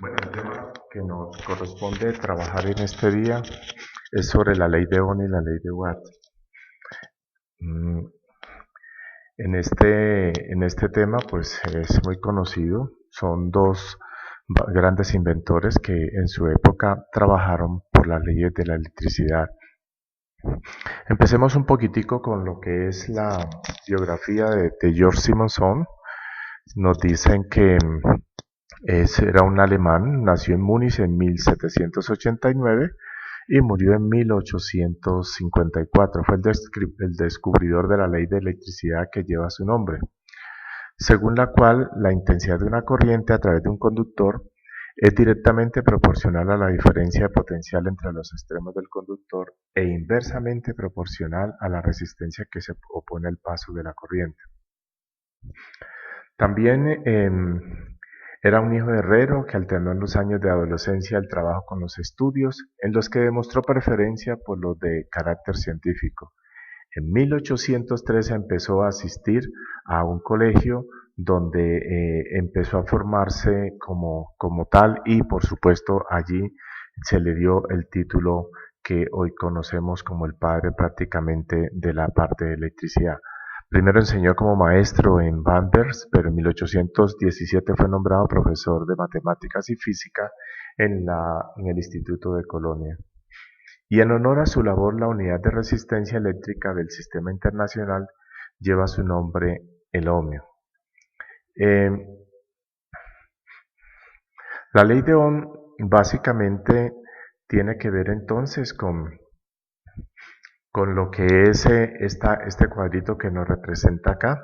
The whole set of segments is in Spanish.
Bueno, el tema que nos corresponde trabajar en este día es sobre la ley de Ohm y la ley de Watt. Mm, en este tema, pues es muy conocido. Son dos grandes inventores que en su época trabajaron por las leyes de la electricidad. Empecemos un poquitico con lo que es la biografía de George Simonson. Nos dicen que era un alemán, nació en Múnich en 1789 y murió en 1854. Fue el descubridor de la ley de electricidad que lleva su nombre, según la cual la intensidad de una corriente a través de un conductor es directamente proporcional a la diferencia de potencial entre los extremos del conductor e inversamente proporcional a la resistencia que se opone al paso de la corriente. También era un hijo de herrero que alternó en los años de adolescencia el trabajo con los estudios, en los que demostró preferencia por los de carácter científico. En 1813 empezó a asistir a un colegio donde empezó a formarse como tal, y por supuesto allí se le dio el título que hoy conocemos como el padre prácticamente de la parte de electricidad. Primero enseñó como maestro en Bamberg, pero en 1817 fue nombrado profesor de matemáticas y física en el Instituto de Colonia. Y en honor a su labor, la unidad de resistencia eléctrica del Sistema Internacional lleva su nombre, el ohmio. Eh, la ley de Ohm básicamente tiene que ver entonces con lo que es este cuadrito que nos representa acá.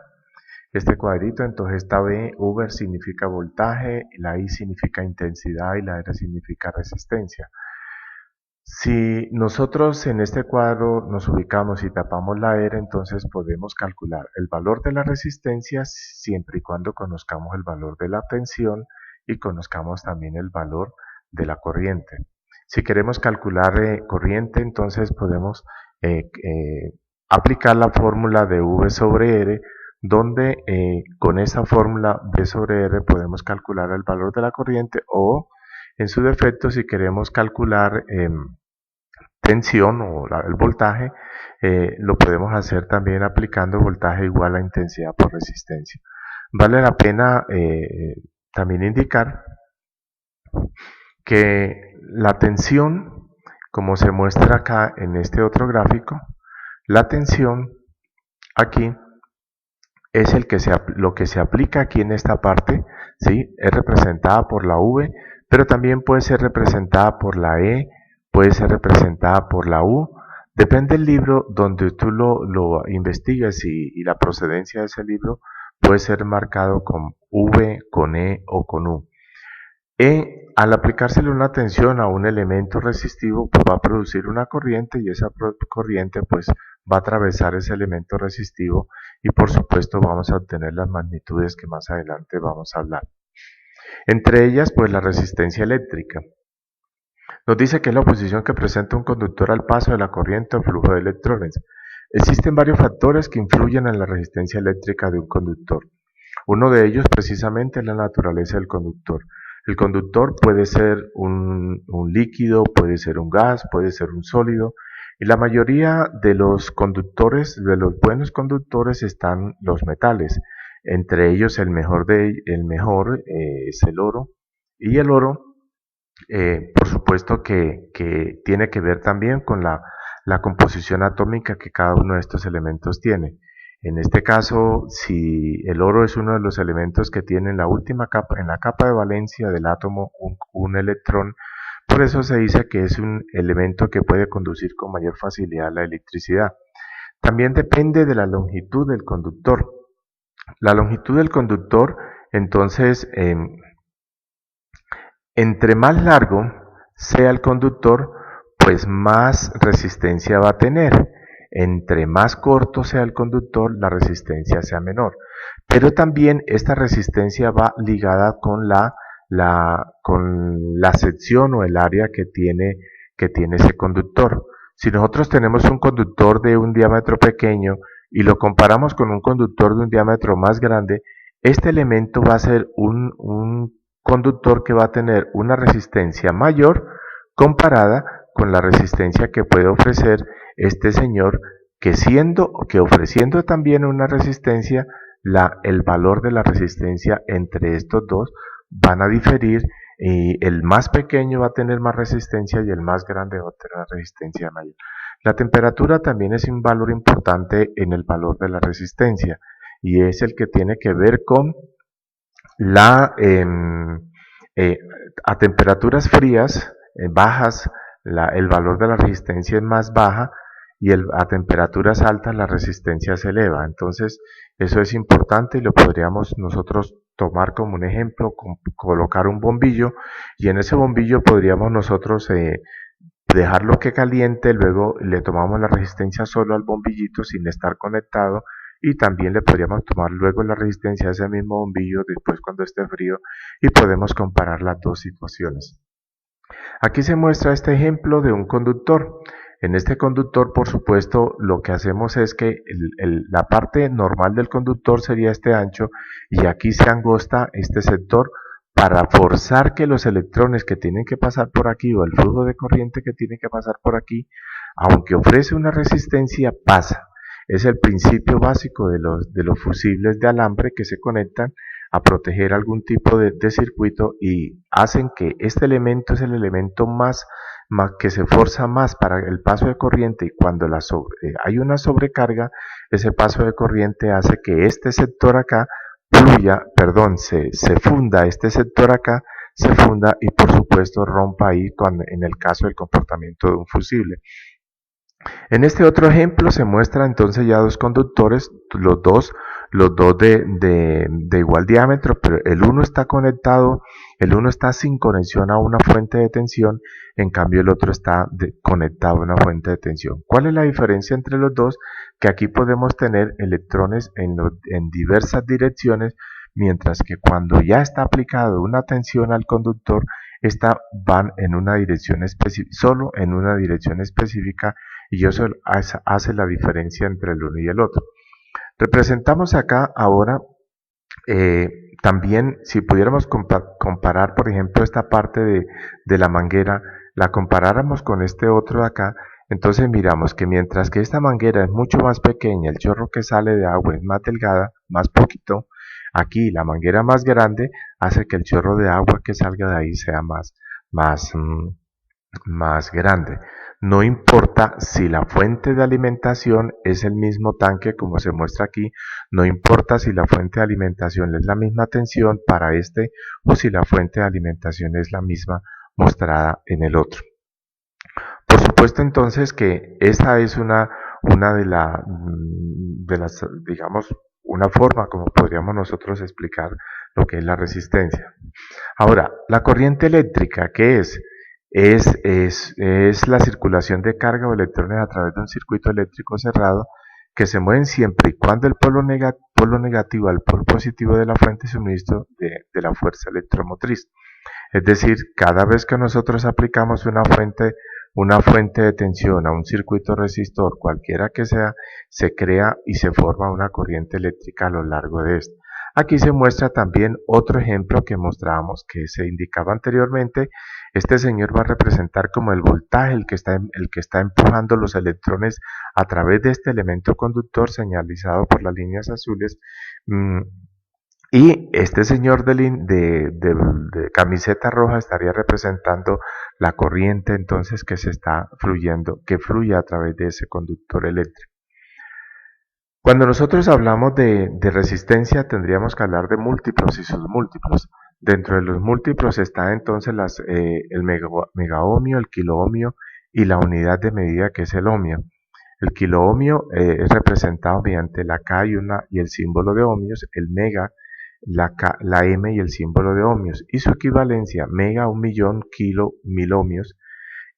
Este cuadrito, entonces esta V significa voltaje, la I significa intensidad y la R significa resistencia. Si nosotros en este cuadro nos ubicamos y tapamos la R, entonces podemos calcular el valor de la resistencia siempre y cuando conozcamos el valor de la tensión y conozcamos también el valor de la corriente. Si queremos calcular corriente, entonces podemos eh, eh, aplicar la fórmula de V sobre R, donde con esa fórmula V sobre R podemos calcular el valor de la corriente, o en su defecto, si queremos calcular tensión o el voltaje, lo podemos hacer también aplicando voltaje igual a intensidad por resistencia. Vale la pena también indicar que la tensión, como se muestra acá en este otro gráfico, la tensión aquí es lo que se aplica aquí en esta parte, ¿sí? Es representada por la V, pero también puede ser representada por la E, puede ser representada por la U. Depende del libro donde tú lo investigues, y la procedencia de ese libro puede ser marcado con V, con E o con U. Al aplicársele una tensión a un elemento resistivo, pues va a producir una corriente, y esa corriente pues va a atravesar ese elemento resistivo, y por supuesto vamos a obtener las magnitudes que más adelante vamos a hablar. Entre ellas pues la resistencia eléctrica. Nos dice que es la oposición que presenta un conductor al paso de la corriente o flujo de electrones. Existen varios factores que influyen en la resistencia eléctrica de un conductor. Uno de ellos precisamente es la naturaleza del conductor. El conductor puede ser un líquido, puede ser un gas, puede ser un sólido, y la mayoría de los conductores, de los buenos conductores, están los metales. Entre ellos el mejor es el oro, y el oro por supuesto que tiene que ver también con la composición atómica que cada uno de estos elementos tiene. En este caso, si el oro es uno de los elementos que tiene en la última capa, en la capa de valencia del átomo, un electrón, por eso se dice que es un elemento que puede conducir con mayor facilidad la electricidad. También depende de la longitud del conductor. La longitud del conductor, entonces, entre más largo sea el conductor, pues más resistencia va a tener. Entre más corto sea el conductor, la resistencia sea menor. Pero también esta resistencia va ligada con la sección o el área que tiene ese conductor. Si nosotros tenemos un conductor de un diámetro pequeño y lo comparamos con un conductor de un diámetro más grande, este elemento va a ser un conductor que va a tener una resistencia mayor comparada con la resistencia que puede ofrecer este señor que ofreciendo también una resistencia, el valor de la resistencia entre estos dos van a diferir y el más pequeño va a tener más resistencia y el más grande va a tener una resistencia mayor. La temperatura también es un valor importante en el valor de la resistencia y es el que tiene que ver con la eh, a temperaturas frías, bajas, el valor de la resistencia es más baja y a temperaturas altas la resistencia se eleva. Entonces, eso es importante y lo podríamos nosotros tomar como un ejemplo, colocar un bombillo y en ese bombillo podríamos nosotros dejarlo que caliente, luego le tomamos la resistencia solo al bombillito sin estar conectado y también le podríamos tomar luego la resistencia a ese mismo bombillo después cuando esté frío y podemos comparar las dos situaciones. Aquí se muestra este ejemplo de un conductor. En este conductor, por supuesto, lo que hacemos es que la parte normal del conductor sería este ancho y aquí se angosta este sector para forzar que los electrones que tienen que pasar por aquí o el flujo de corriente que tiene que pasar por aquí, aunque ofrece una resistencia, pasa. Es el principio básico de los fusibles de alambre que se conectan a proteger algún tipo de circuito y hacen que este elemento es el elemento más que se forza más para el paso de corriente y cuando hay una sobrecarga, ese paso de corriente hace que este sector acá se funda este sector acá, se funda y por supuesto rompa ahí en el caso del comportamiento de un fusible. En este otro ejemplo se muestra entonces ya dos conductores, los dos de igual diámetro, pero el uno está conectado, el uno está sin conexión a una fuente de tensión, en cambio el otro está conectado a una fuente de tensión. ¿Cuál es la diferencia entre los dos? Que aquí podemos tener electrones en diversas direcciones, mientras que cuando ya está aplicado una tensión al conductor, esta van en una dirección específica, solo en una dirección específica y eso hace la diferencia entre el uno y el otro. Representamos acá ahora también, si pudiéramos comparar, por ejemplo, esta parte de la manguera, la comparáramos con este otro de acá, entonces miramos que mientras que esta manguera es mucho más pequeña, el chorro que sale de agua es más delgada, más poquito, aquí la manguera más grande hace que el chorro de agua que salga de ahí sea más grande. No importa si la fuente de alimentación es el mismo tanque como se muestra aquí, no importa si la fuente de alimentación es la misma tensión para este o si la fuente de alimentación es la misma mostrada en el otro. Por supuesto entonces que esta es una de las, digamos, una forma como podríamos nosotros explicar lo que es la resistencia. Ahora, la corriente eléctrica, ¿qué es? Es la circulación de carga o electrones a través de un circuito eléctrico cerrado que se mueven siempre y cuando el polo negativo al polo positivo de la fuente de suministro de la fuerza electromotriz. Es decir, cada vez que nosotros aplicamos una fuente de tensión a un circuito resistor, cualquiera que sea, se crea y se forma una corriente eléctrica a lo largo de este. Aquí se muestra también otro ejemplo que mostrábamos que se indicaba anteriormente. Este señor va a representar como el voltaje, el que está empujando los electrones a través de este elemento conductor señalizado por las líneas azules. Y este señor de camiseta roja estaría representando la corriente entonces que se está fluyendo, que fluye a través de ese conductor eléctrico. Cuando nosotros hablamos de resistencia tendríamos que hablar de múltiplos y submúltiplos. Dentro de los múltiplos está entonces el megaohmio, el kiloohmio y la unidad de medida que es el ohmio. El kiloohmio es representado mediante la K y el símbolo de ohmios, el mega, la M y el símbolo de ohmios, y su equivalencia mega 1.000.000, kilo 1.000 ohmios,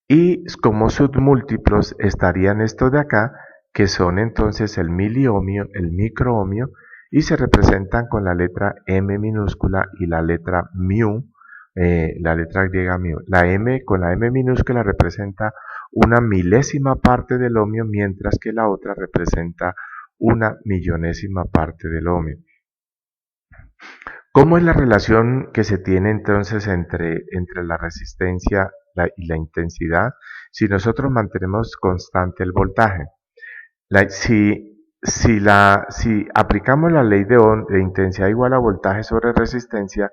y como submúltiplos estarían estos de acá, que son entonces el miliohmio, el microohmio, y se representan con la letra M minúscula y la letra mu, la letra griega mu. Con la M minúscula representa una milésima parte del ohmio, mientras que la otra representa una millonésima parte del ohmio. ¿Cómo es la relación que se tiene entonces entre la resistencia y la intensidad si nosotros mantenemos constante el voltaje? Si aplicamos la ley de Ohm de intensidad igual a voltaje sobre resistencia,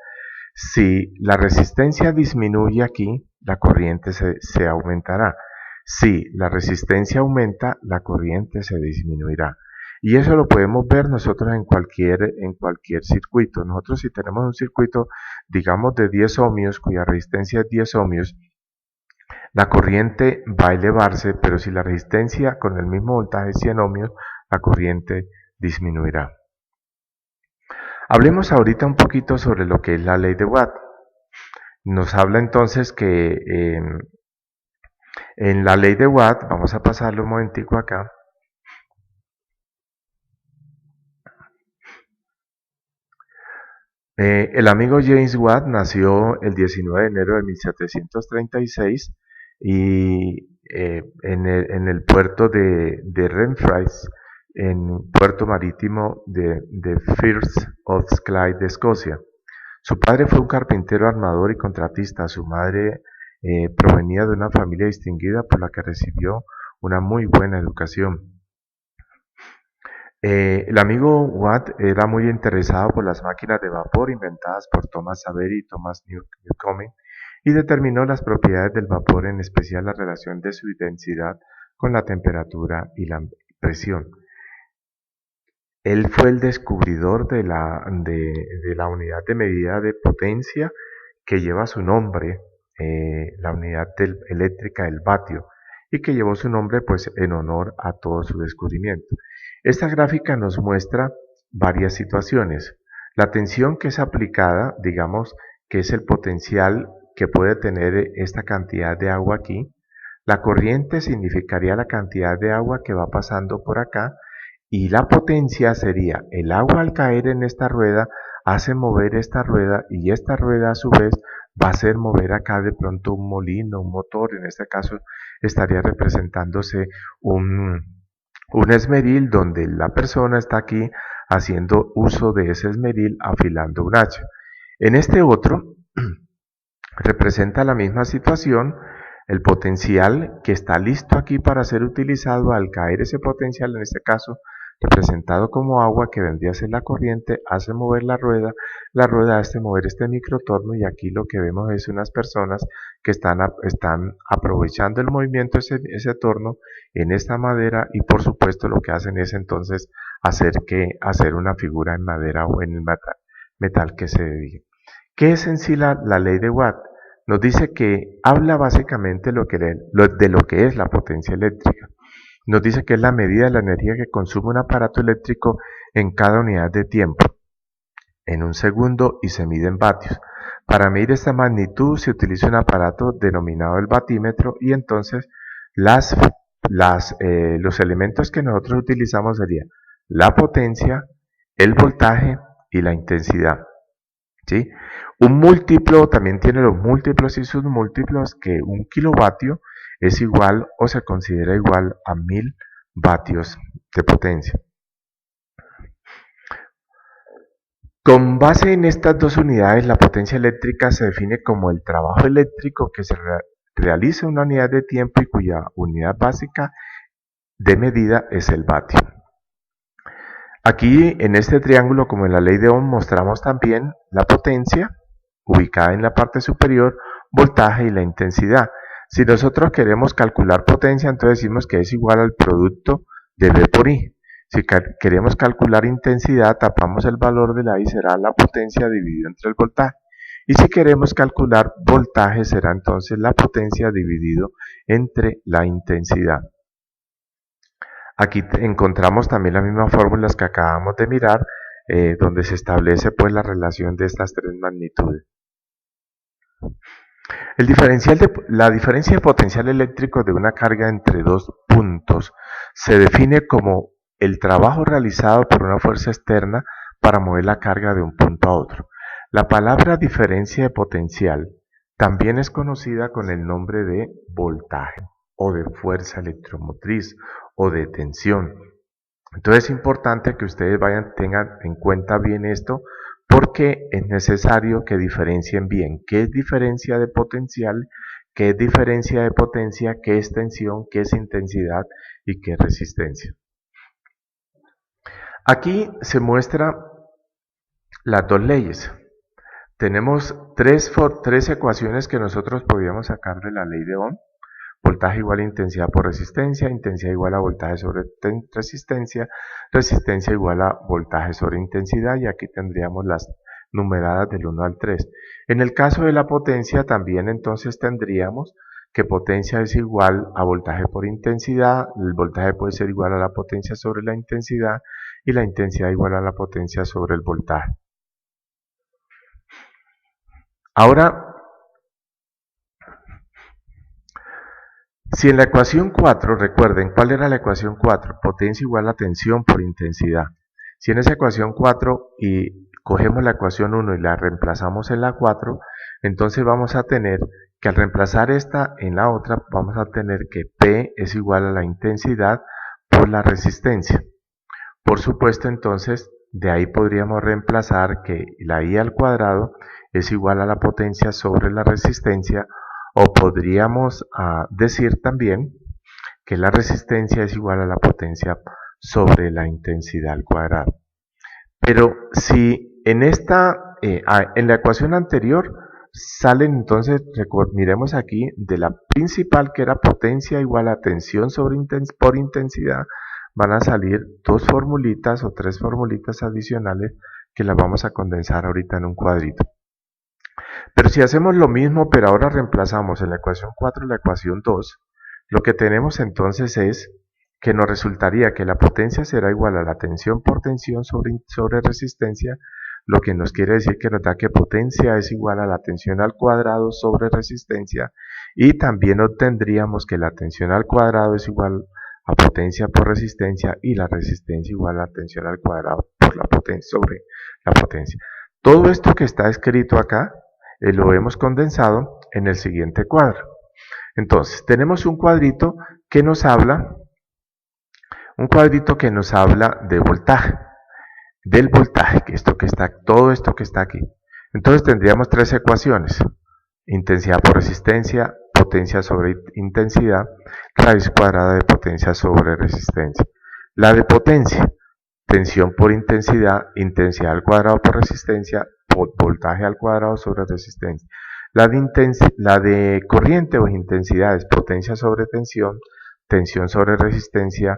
si la resistencia disminuye aquí, la corriente se aumentará. Si la resistencia aumenta, la corriente se disminuirá. Y eso lo podemos ver nosotros en cualquier circuito. Nosotros si tenemos un circuito, digamos, de 10 ohmios, cuya resistencia es 10 ohmios, la corriente va a elevarse, pero si la resistencia con el mismo voltaje es 100 ohmios, la corriente disminuirá. Hablemos ahorita un poquito sobre lo que es la ley de Watt. Nos habla entonces que en la ley de Watt, vamos a pasarlo un momentico acá, el amigo James Watt nació el 19 de enero de 1736 y en el puerto de Renfrew, en puerto marítimo de Firth of Clyde de Escocia. Su padre fue un carpintero, armador y contratista. Su madre provenía de una familia distinguida por la que recibió una muy buena educación. El amigo Watt era muy interesado por las máquinas de vapor inventadas por Thomas Savery y Thomas Newcomen y determinó las propiedades del vapor, en especial la relación de su densidad con la temperatura y la presión. Él fue el descubridor de la unidad de medida de potencia que lleva su nombre, la unidad eléctrica del vatio, y que llevó su nombre pues en honor a todo su descubrimiento. Esta gráfica nos muestra varias situaciones. La tensión que es aplicada, digamos que es el potencial que puede tener esta cantidad de agua aquí. La corriente significaría la cantidad de agua que va pasando por acá y la potencia sería el agua al caer en esta rueda hace mover esta rueda y esta rueda a su vez va a hacer mover acá de pronto un molino, un motor. En este caso estaría representándose un esmeril donde la persona está aquí haciendo uso de ese esmeril afilando un hacha. En este otro representa la misma situación, el potencial que está listo aquí para ser utilizado. Al caer ese potencial, en este caso representado como agua, que vendría a ser la corriente, hace mover la rueda hace mover este microtorno, y aquí lo que vemos es unas personas que están aprovechando el movimiento de ese torno en esta madera, y por supuesto lo que hacen es entonces hacer una figura en madera o en el metal que se dedique. ¿Qué es en sí la ley de Watt? Nos dice que habla básicamente de lo que es la potencia eléctrica. Nos dice que es la medida de la energía que consume un aparato eléctrico en cada unidad de tiempo, en un segundo, y se mide en vatios. Para medir esta magnitud se utiliza un aparato denominado el vatímetro, y entonces los elementos que nosotros utilizamos serían la potencia, el voltaje y la intensidad. ¿Sí? Un múltiplo también tiene los múltiplos y sus múltiplos, que un kilovatio es igual o se considera igual a 1000 vatios de potencia. Con base en estas dos unidades, la potencia eléctrica se define como el trabajo eléctrico que se realiza en una unidad de tiempo y cuya unidad básica de medida es el vatio. Aquí en este triángulo, como en la ley de Ohm, mostramos también la potencia ubicada en la parte superior, voltaje y la intensidad. Si nosotros queremos calcular potencia, entonces decimos que es igual al producto de V por I. Si queremos calcular intensidad, tapamos el valor de la I, será la potencia dividido entre el voltaje. Y si queremos calcular voltaje, será entonces la potencia dividido entre la intensidad. Aquí encontramos también las mismas fórmulas que acabamos de mirar, donde se establece pues la relación de estas tres magnitudes. La diferencia de potencial eléctrico de una carga entre dos puntos se define como el trabajo realizado por una fuerza externa para mover la carga de un punto a otro. La palabra diferencia de potencial también es conocida con el nombre de voltaje, o de fuerza electromotriz, o de tensión. Entonces es importante que ustedes tengan en cuenta bien esto, porque es necesario que diferencien bien qué es diferencia de potencial, qué es diferencia de potencia, qué es tensión, qué es intensidad y qué es resistencia. Aquí se muestra las dos leyes. Tenemos tres ecuaciones que nosotros podíamos sacar de la ley de Ohm. Voltaje igual a intensidad por resistencia, intensidad igual a voltaje sobre resistencia, resistencia igual a voltaje sobre intensidad, y aquí tendríamos las numeradas del 1 al 3. En el caso de la potencia también entonces tendríamos que potencia es igual a voltaje por intensidad, el voltaje puede ser igual a la potencia sobre la intensidad y la intensidad igual a la potencia sobre el voltaje. Ahora, si en la ecuación 4, recuerden, ¿cuál era la ecuación 4? Potencia igual a tensión por intensidad. Si en esa ecuación 4 y cogemos la ecuación 1 y la reemplazamos en la 4, entonces vamos a tener que al reemplazar esta en la otra, vamos a tener que P es igual a la intensidad por la resistencia. Por supuesto, entonces, de ahí podríamos reemplazar que la I al cuadrado es igual a la potencia sobre la resistencia, o podríamos decir también que la resistencia es igual a la potencia sobre la intensidad al cuadrado. Pero si en en la ecuación anterior salen entonces, miremos aquí, de la principal que era potencia igual a tensión por intensidad, van a salir dos formulitas o tres formulitas adicionales que las vamos a condensar ahorita en un cuadrito. Pero si hacemos lo mismo, pero ahora reemplazamos en la ecuación 4 la ecuación 2, lo que tenemos entonces es que nos resultaría que la potencia será igual a la tensión por tensión sobre resistencia, lo que nos quiere decir que nos da que potencia es igual a la tensión al cuadrado sobre resistencia, y también obtendríamos que la tensión al cuadrado es igual a potencia por resistencia y la resistencia igual a la tensión al cuadrado por la potencia sobre la potencia. Todo esto que está escrito acá lo hemos condensado en el siguiente cuadro. Entonces, tenemos un cuadrito que nos habla de voltaje, del voltaje, todo esto que está aquí. Entonces tendríamos tres ecuaciones: intensidad por resistencia, potencia sobre intensidad, raíz cuadrada de potencia sobre resistencia. La de potencia, tensión por intensidad, intensidad al cuadrado por resistencia, voltaje al cuadrado sobre resistencia. La de corriente o intensidad es potencia sobre tensión, tensión sobre resistencia,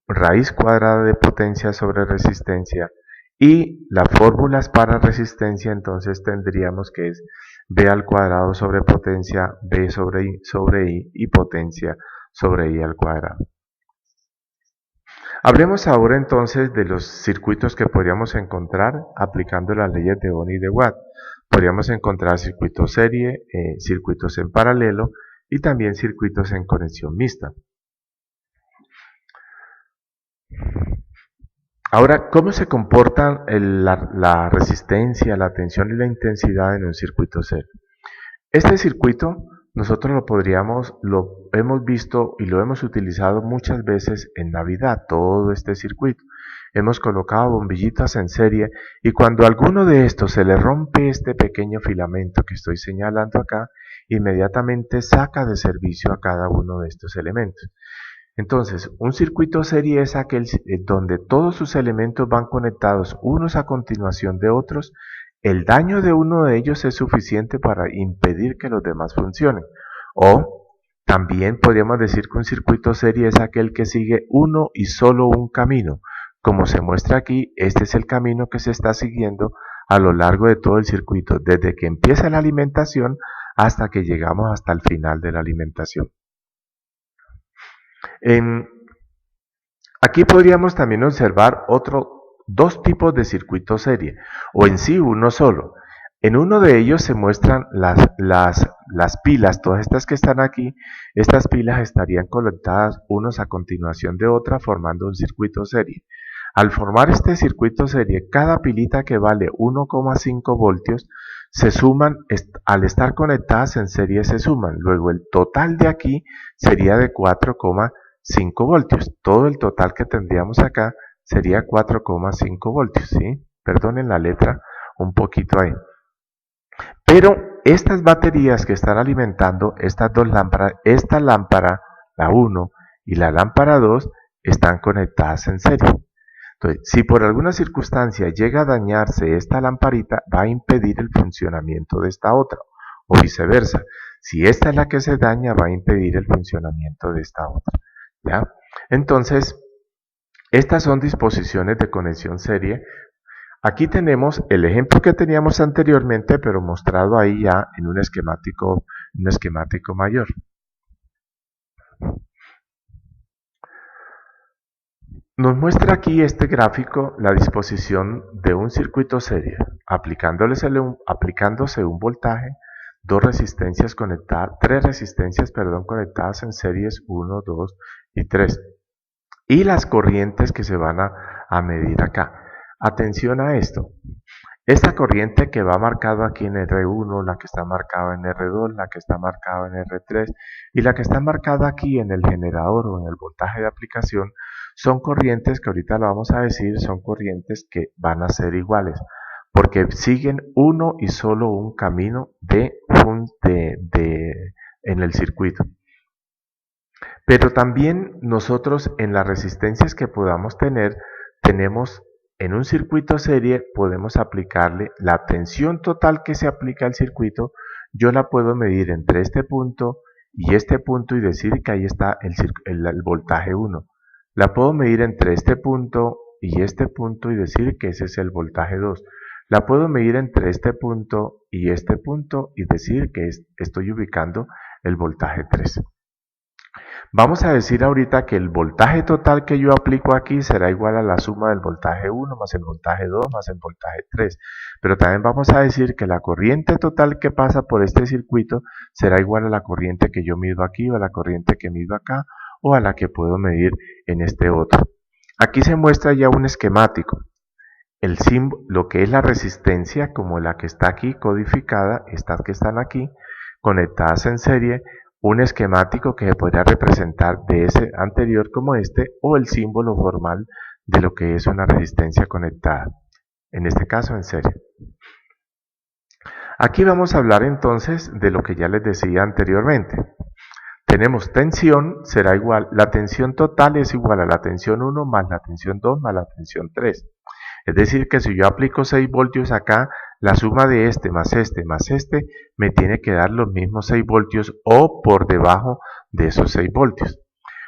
raíz cuadrada de potencia sobre resistencia, y las fórmulas para resistencia entonces tendríamos que es B al cuadrado sobre potencia, B sobre I y potencia sobre I al cuadrado. Hablemos ahora entonces de los circuitos que podríamos encontrar aplicando las leyes de Ohm y de Watt. Podríamos encontrar circuitos serie, circuitos en paralelo y también circuitos en conexión mixta. Ahora, ¿cómo se comportan la resistencia, la tensión y la intensidad en un circuito serie? Este circuito nosotros lo hemos visto y lo hemos utilizado muchas veces en Navidad, todo este circuito. Hemos colocado bombillitas en serie y cuando a alguno de estos se le rompe este pequeño filamento que estoy señalando acá, inmediatamente saca de servicio a cada uno de estos elementos. Entonces, un circuito serie es aquel donde todos sus elementos van conectados unos a continuación de otros. El daño de uno de ellos es suficiente para impedir que los demás funcionen. O también podríamos decir que un circuito serie es aquel que sigue uno y solo un camino. Como se muestra aquí, este es el camino que se está siguiendo a lo largo de todo el circuito, desde que empieza la alimentación hasta que llegamos hasta el final de la alimentación. Aquí podríamos también observar dos tipos de circuito serie, o en sí uno solo. En uno de ellos se muestran las pilas, todas estas que están aquí. Estas pilas estarían conectadas unos a continuación de otra formando un circuito serie. Al formar este circuito serie, cada pilita que vale 1,5 voltios se suman, al estar conectadas en serie se suman. Luego el total de aquí sería de 4,5 voltios. Todo el total que tendríamos acá sería 4,5 voltios, ¿sí? perdonen la letra un poquito ahí. Pero estas baterías que están alimentando estas dos lámparas, esta lámpara, la 1 y la lámpara 2, están conectadas en serie. Entonces, si por alguna circunstancia llega a dañarse esta lamparita, va a impedir el funcionamiento de esta otra, o viceversa. Si esta es la que se daña, va a impedir el funcionamiento de esta otra. ¿Ya? Entonces, estas son disposiciones de conexión serie. Aquí tenemos el ejemplo que teníamos anteriormente, pero mostrado ahí ya en un esquemático mayor. Nos muestra aquí este gráfico la disposición de un circuito serie, aplicándose un voltaje, tres resistencias conectadas en series 1, 2 y 3. Y las corrientes que se van a medir acá. Atención a esto. Esta corriente que va marcada aquí en R1, la que está marcada en R2, la que está marcada en R3 y la que está marcada aquí en el generador o en el voltaje de aplicación, son corrientes que ahorita lo vamos a decir, son corrientes que van a ser iguales, porque siguen uno y solo un camino en el circuito. Pero también nosotros en las resistencias que podamos tener, tenemos en un circuito serie, podemos aplicarle la tensión total que se aplica al circuito. Yo la puedo medir entre este punto y decir que ahí está el voltaje 1. La puedo medir entre este punto y decir que ese es el voltaje 2. La puedo medir entre este punto y decir que estoy ubicando el voltaje 3. Vamos a decir ahorita que el voltaje total que yo aplico aquí será igual a la suma del voltaje 1 más el voltaje 2 más el voltaje 3. Pero también vamos a decir que la corriente total que pasa por este circuito será igual a la corriente que yo mido aquí o a la corriente que mido acá o a la que puedo medir en este otro. Aquí se muestra ya un esquemático. Lo que es la resistencia, como la que está aquí codificada, estas que están aquí, conectadas en serie, un esquemático que se podría representar de ese anterior como este, o el símbolo formal de lo que es una resistencia conectada, en este caso en serie. Aquí vamos a hablar entonces de lo que ya les decía anteriormente. Tenemos tensión, será igual, la tensión total es igual a la tensión 1 más la tensión 2 más la tensión 3. Es decir, que si yo aplico 6 voltios acá, la suma de este más este me tiene que dar los mismos 6 voltios o por debajo de esos 6 voltios.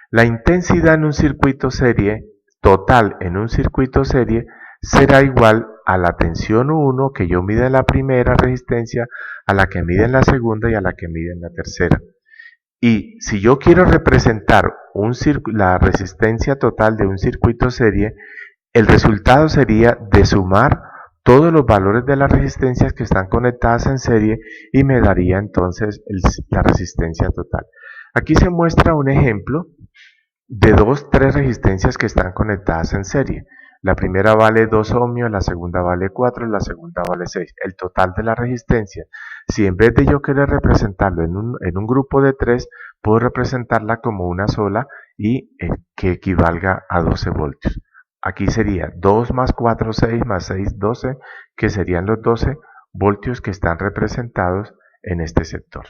La intensidad en un circuito serie, total en un circuito serie, será igual a la tensión 1 que yo mida en la primera resistencia, a la que mide en la segunda y a la que mide en la tercera. Y si yo quiero representar la resistencia total de un circuito serie, el resultado sería de sumar todos los valores de las resistencias que están conectadas en serie y me daría entonces la resistencia total. Aquí se muestra un ejemplo de tres resistencias que están conectadas en serie. La primera vale 2 ohmios, la segunda vale 4, la segunda vale 6. El total de la resistencia, si en vez de yo querer representarlo en un grupo de 3, puedo representarla como una sola y que equivalga a 12 voltios. Aquí sería 2 más 4, 6 más 6, 12, que serían los 12 voltios que están representados en este sector.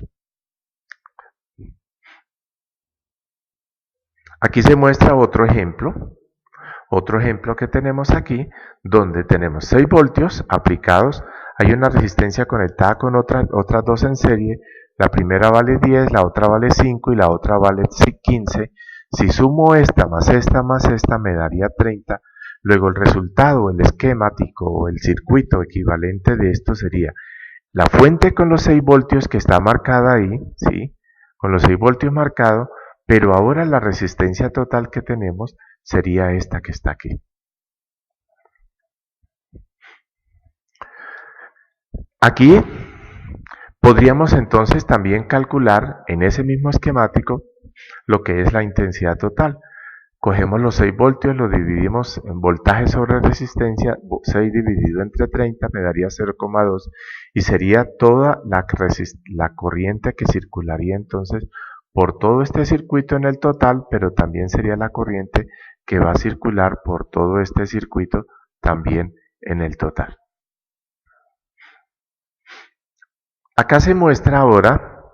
Aquí se muestra otro ejemplo que tenemos aquí, donde tenemos 6 voltios aplicados, hay una resistencia conectada con otras dos en serie, la primera vale 10, la otra vale 5 y la otra vale 15. Si sumo esta más esta me daría 30. Luego el resultado, el esquemático o el circuito equivalente de esto sería la fuente con los 6 voltios que está marcada ahí, ¿sí? Con los 6 voltios marcados, pero ahora la resistencia total que tenemos sería esta que está aquí. Aquí podríamos entonces también calcular en ese mismo esquemático lo que es la intensidad total. Cogemos los 6 voltios, lo dividimos en voltaje sobre resistencia, 6 dividido entre 30 me daría 0,2 y sería toda la corriente que circularía entonces por todo este circuito en el total, pero también sería la corriente que va a circular por todo este circuito también en el total. Acá se muestra ahora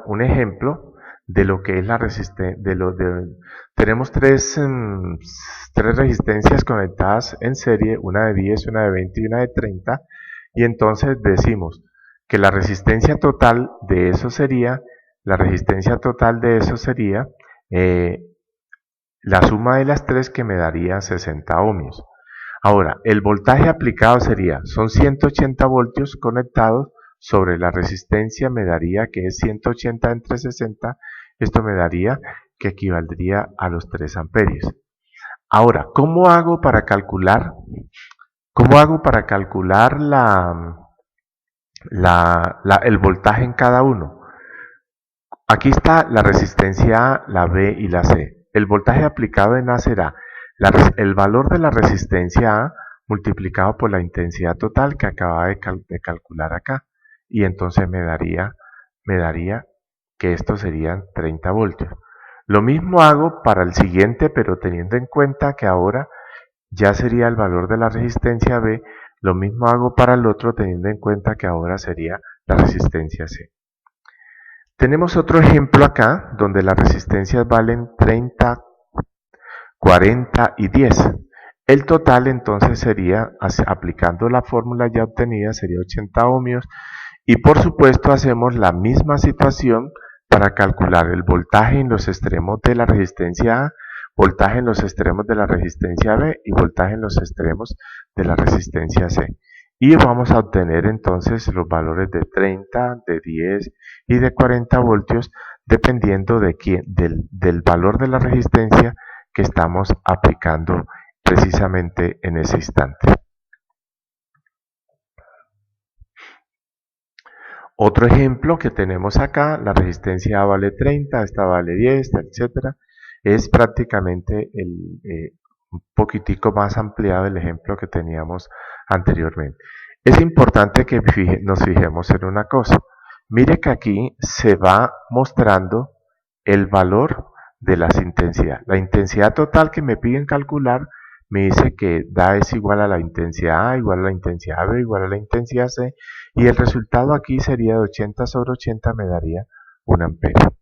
un ejemplo de lo que es la resistencia. Tenemos tres resistencias conectadas en serie, una de 10, una de 20 y una de 30, y entonces decimos que la resistencia total de eso sería, la suma de las tres, que me daría 60 ohmios. Ahora, el voltaje aplicado son 180 voltios conectados sobre la resistencia, me daría que es 180 entre 60, esto me daría que equivaldría a los 3 amperios. Ahora, ¿cómo hago para calcular el voltaje en cada uno? Aquí está la resistencia A, la B y la C. El voltaje aplicado en A será el valor de la resistencia A multiplicado por la intensidad total que acaba de calcular acá. Y entonces me daría que estos serían 30 voltios. Lo mismo hago para el siguiente, pero teniendo en cuenta que ahora ya sería el valor de la resistencia B. Lo mismo hago para el otro, teniendo en cuenta que ahora sería la resistencia C. Tenemos otro ejemplo acá, donde las resistencias valen 30, 40 y 10. El total entonces sería, aplicando la fórmula ya obtenida, sería 80 ohmios. Y por supuesto hacemos la misma situación para calcular el voltaje en los extremos de la resistencia A, voltaje en los extremos de la resistencia B y voltaje en los extremos de la resistencia C. Y vamos a obtener entonces los valores de 30, de 10 y de 40 voltios, dependiendo del valor de la resistencia que estamos aplicando precisamente en ese instante. Otro ejemplo que tenemos acá, la resistencia A vale 30, esta vale 10, etc. Es prácticamente un poquitico más ampliado el ejemplo que teníamos anteriormente. Es importante que nos fijemos en una cosa. Mire que aquí se va mostrando el valor de las intensidades. La intensidad total que me piden calcular me dice que es igual a la intensidad A, igual a la intensidad B, igual a la intensidad C, y el resultado aquí sería de 80 sobre 80, me daría 1 amperio.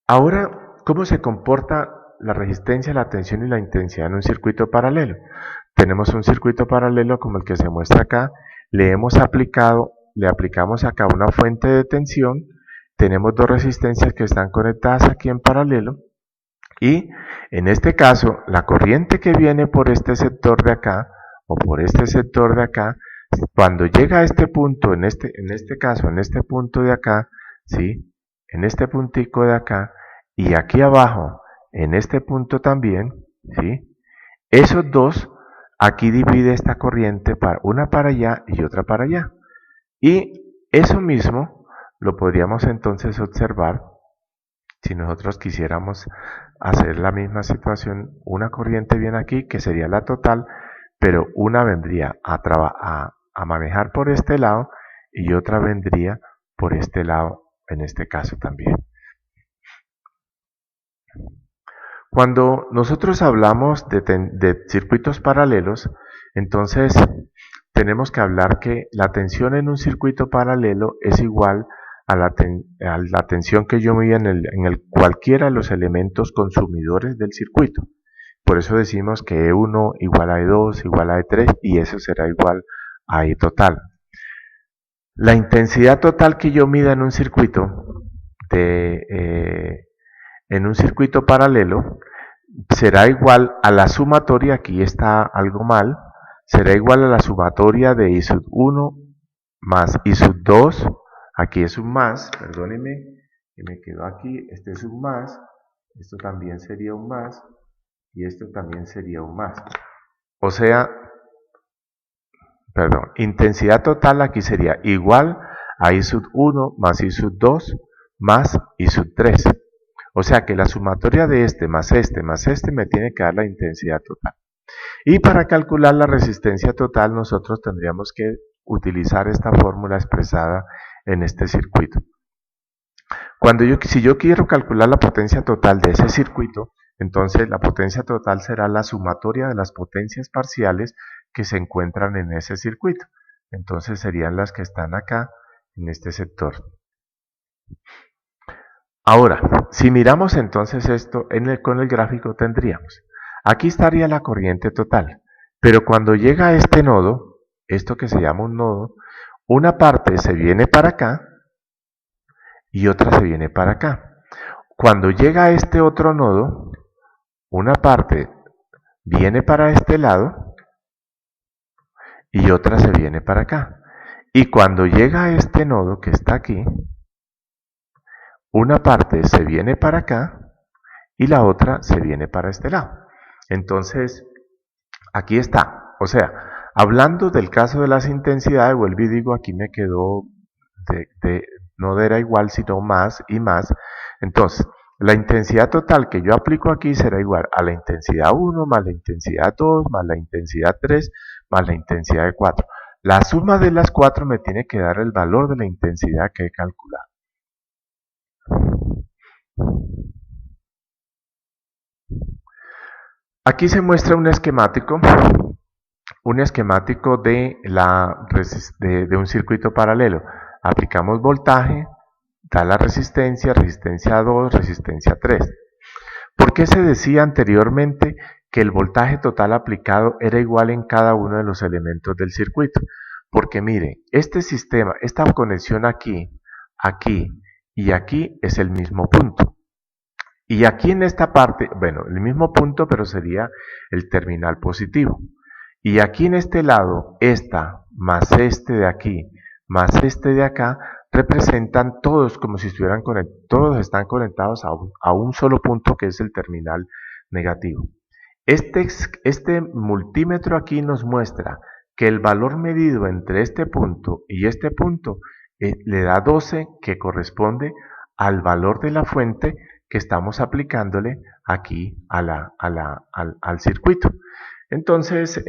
Ahora, ¿cómo se comporta la resistencia, la tensión y la intensidad en un circuito paralelo? Tenemos un circuito paralelo como el que se muestra acá, le aplicamos acá una fuente de tensión, tenemos dos resistencias que están conectadas aquí en paralelo, y en este caso, la corriente que viene por este sector de acá, o por este sector de acá, cuando llega a este punto, en este punto de acá, ¿sí? En este puntico de acá, y aquí abajo, en este punto también, ¿sí? Esos dos, aquí divide esta corriente, una para allá y otra para allá. Y eso mismo lo podríamos entonces observar si nosotros quisiéramos hacer la misma situación. Una corriente viene aquí, que sería la total, pero una vendría a manejar por este lado y otra vendría por este lado, en este caso también. Cuando nosotros hablamos de circuitos paralelos, entonces tenemos que hablar que la tensión en un circuito paralelo es igual a la tensión que yo mido en cualquiera de los elementos consumidores del circuito. Por eso decimos que E1 igual a E2 igual a E3 y eso será igual a E total. La intensidad total que yo mida en un circuito paralelo será igual a la sumatoria, aquí está algo mal, será igual a la sumatoria de I sub 1 más I sub 2, aquí es un más, perdónenme, que me quedó aquí, este es un más, esto también sería un más, y esto también sería un más. O sea, intensidad total aquí sería igual a I sub 1 más I sub 2 más I sub 3. O sea que la sumatoria de este más este me tiene que dar la intensidad total. Y para calcular la resistencia total nosotros tendríamos que utilizar esta fórmula expresada en este circuito. Si yo quiero calcular la potencia total de ese circuito, Entonces la potencia total será la sumatoria de las potencias parciales que se encuentran en ese circuito. Entonces serían las que están acá en este sector. Ahora, si miramos entonces esto con el gráfico tendríamos, aquí estaría la corriente total, pero cuando llega a este nodo, esto que se llama un nodo, una parte se viene para acá y otra se viene para acá. Cuando llega a este otro nodo, una parte viene para este lado y otra se viene para acá. Y cuando llega a este nodo que está aquí, una parte se viene para acá y la otra se viene para este lado. Entonces, aquí está. O sea, hablando del caso de las intensidades, vuelvo y digo, aquí me quedó no era igual, sino más y más. Entonces, la intensidad total que yo aplico aquí será igual a la intensidad 1 más la intensidad 2 más la intensidad 3 más la intensidad de 4. La suma de las 4 me tiene que dar el valor de la intensidad que he calculado. Aquí se muestra un esquemático de un circuito paralelo. Aplicamos voltaje, da la resistencia 2, resistencia 3. ¿Por qué se decía anteriormente que el voltaje total aplicado era igual en cada uno de los elementos del circuito? Porque mire, este sistema, esta conexión aquí, aquí y aquí es el mismo punto. Y aquí en esta parte, bueno, el mismo punto, pero sería el terminal positivo. Y aquí en este lado, esta más este de aquí, más este de acá, representan todos como si estuvieran conectados, todos están conectados a un solo punto que es el terminal negativo. Este multímetro aquí nos muestra que el valor medido entre este punto y este punto le da 12, que corresponde al valor de la fuente que estamos aplicándole aquí al circuito. Entonces,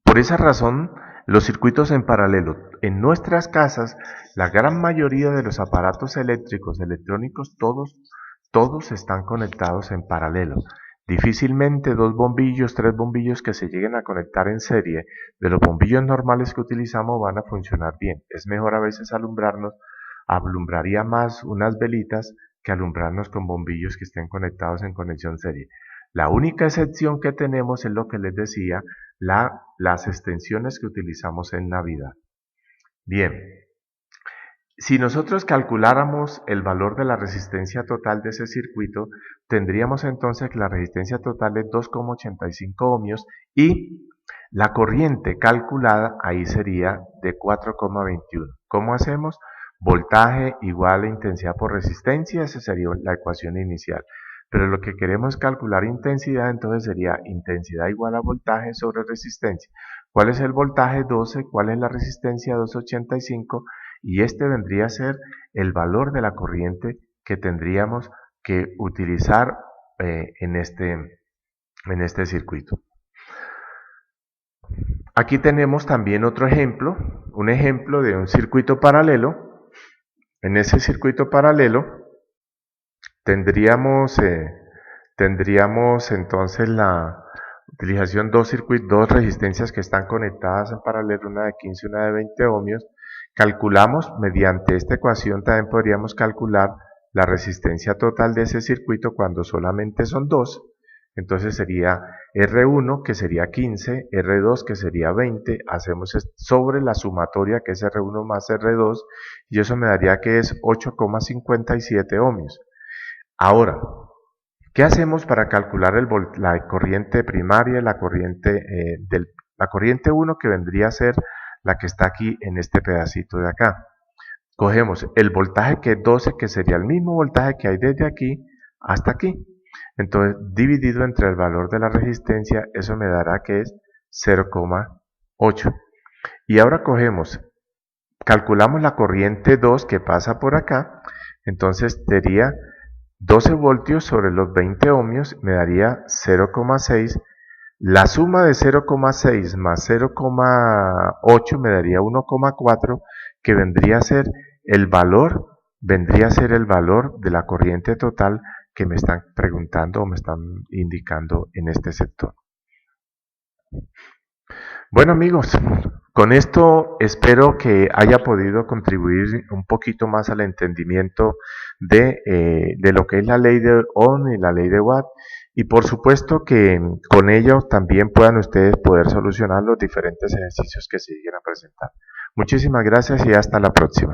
por esa razón, los circuitos en paralelo. En nuestras casas, la gran mayoría de los aparatos eléctricos, electrónicos, todos están conectados en paralelo. Difícilmente 2 bombillos, 3 bombillos que se lleguen a conectar en serie de los bombillos normales que utilizamos van a funcionar bien. Es mejor a veces alumbraría más unas velitas que alumbrarnos con bombillos que estén conectados en conexión serie. La única excepción que tenemos es lo que les decía, las extensiones que utilizamos en Navidad. Bien, si nosotros calculáramos el valor de la resistencia total de ese circuito, tendríamos entonces que la resistencia total es 2,85 ohmios y la corriente calculada ahí sería de 4,21. ¿Cómo hacemos? Voltaje igual a intensidad por resistencia, esa sería la ecuación inicial. Pero lo que queremos es calcular intensidad, entonces sería intensidad igual a voltaje sobre resistencia. ¿Cuál es el voltaje? 12. ¿Cuál es la resistencia? 2,85. Y este vendría a ser el valor de la corriente que tendríamos que utilizar en este circuito. Aquí tenemos también otro ejemplo, un ejemplo de un circuito paralelo. En ese circuito paralelo tendríamos entonces la utilización dos resistencias que están conectadas en paralelo, una de 15 y una de 20 ohmios. Calculamos, mediante esta ecuación también podríamos calcular la resistencia total de ese circuito cuando solamente son dos. Entonces sería R1 que sería 15, R2 que sería 20, hacemos sobre la sumatoria que es R1 más R2 y eso me daría que es 8,57 ohmios. Ahora, ¿qué hacemos para calcular la corriente primaria, la corriente 1 que vendría a ser la que está aquí en este pedacito de acá? Cogemos el voltaje que es 12, que sería el mismo voltaje que hay desde aquí hasta aquí. Entonces, dividido entre el valor de la resistencia, eso me dará que es 0,8. Y ahora calculamos la corriente 2 que pasa por acá, entonces sería 12 voltios sobre los 20 ohmios, me daría 0,6. La suma de 0,6 más 0,8 me daría 1,4, que vendría a ser el valor de la corriente total que me están preguntando o me están indicando en este sector. Bueno amigos, con esto espero que haya podido contribuir un poquito más al entendimiento de lo que es la ley de Ohm y la ley de Watt, y por supuesto que con ello también puedan ustedes poder solucionar los diferentes ejercicios que se lleguen a presentar. Muchísimas gracias y hasta la próxima.